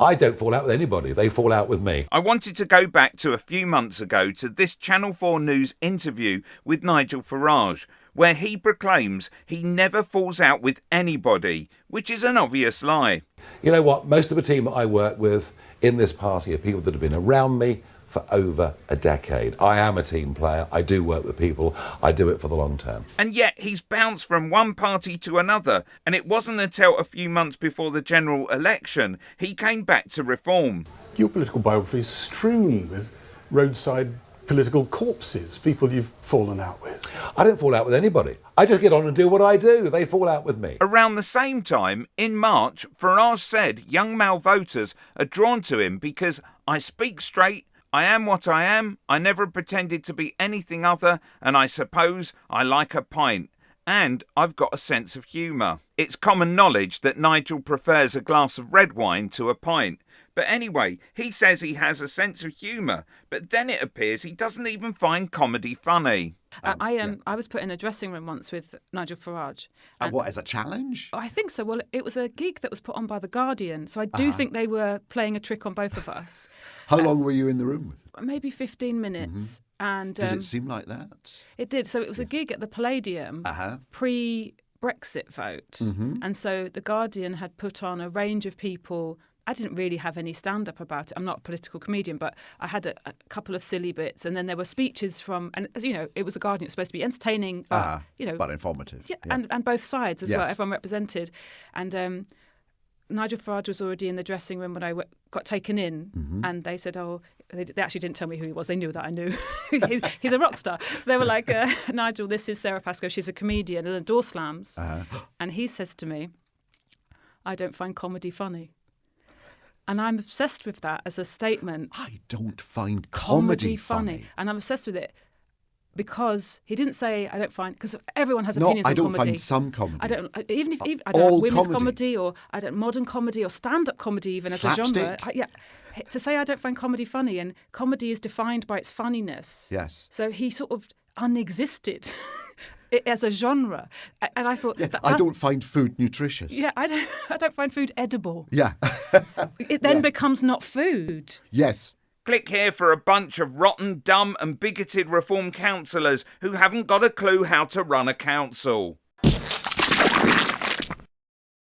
I don't fall out with anybody. They fall out with me. I wanted to go back to a few months ago to this Channel 4 News interview with Nigel Farage, where he proclaims he never falls out with anybody, which is an obvious lie. You know what? Most of the team that I work with in this party are people that have been around me for over a decade. I am a team player. I do work with people. I do it for the long term. And yet he's bounced from one party to another, and it wasn't until a few months before the general election he came back to reform. Your political biography is strewn with roadside political corpses, people you've fallen out with. I don't fall out with anybody. I just get on and do what I do. They fall out with me. Around the same time, in March, Farage said young male voters are drawn to him because I speak straight, I am what I am, I never pretended to be anything other, and I suppose I like a pint. And I've got a sense of humour. It's common knowledge that Nigel prefers a glass of red wine to a pint. But anyway, he says he has a sense of humour, but then it appears he doesn't even find comedy funny. I was put in a dressing room once with Nigel Farage. And what, as a challenge? I think so. Well, it was a gig that was put on by The Guardian, so I do think they were playing a trick on both of us. How long were you in the room with? Maybe 15 minutes. And Did it seem like that? It did. So it was a gig at the Palladium pre-Brexit vote. And so The Guardian had put on a range of people. I didn't really have any stand-up about it. I'm not a political comedian, but I had a couple of silly bits. And then there were speeches from, and as you know, it was The Guardian. It was supposed to be entertaining, but informative. Yeah. And both sides as well, everyone represented. And Nigel Farage was already in the dressing room when I got taken in, and they said, they actually didn't tell me who he was. They knew that I knew. he's a rock star. So they were like, Nigel, this is Sarah Pascoe. She's a comedian. And the door slams. And he says to me, I don't find comedy funny. And I'm obsessed with that as a statement. I don't find comedy funny. And I'm obsessed with it because he didn't say, I don't find, because everyone has opinions on comedy. No, I don't find some comedy. I don't, even if, I don't like women's comedy or I don't modern comedy or stand-up comedy even as a genre. To say I don't find comedy funny, and comedy is defined by its funniness. Yes. So he sort of unexisted as a genre, and I thought I don't find food nutritious. Yeah, I don't find food edible. Yeah. It then becomes not food. Yes. Click here for a bunch of rotten, dumb and bigoted reform councillors who haven't got a clue how to run a council.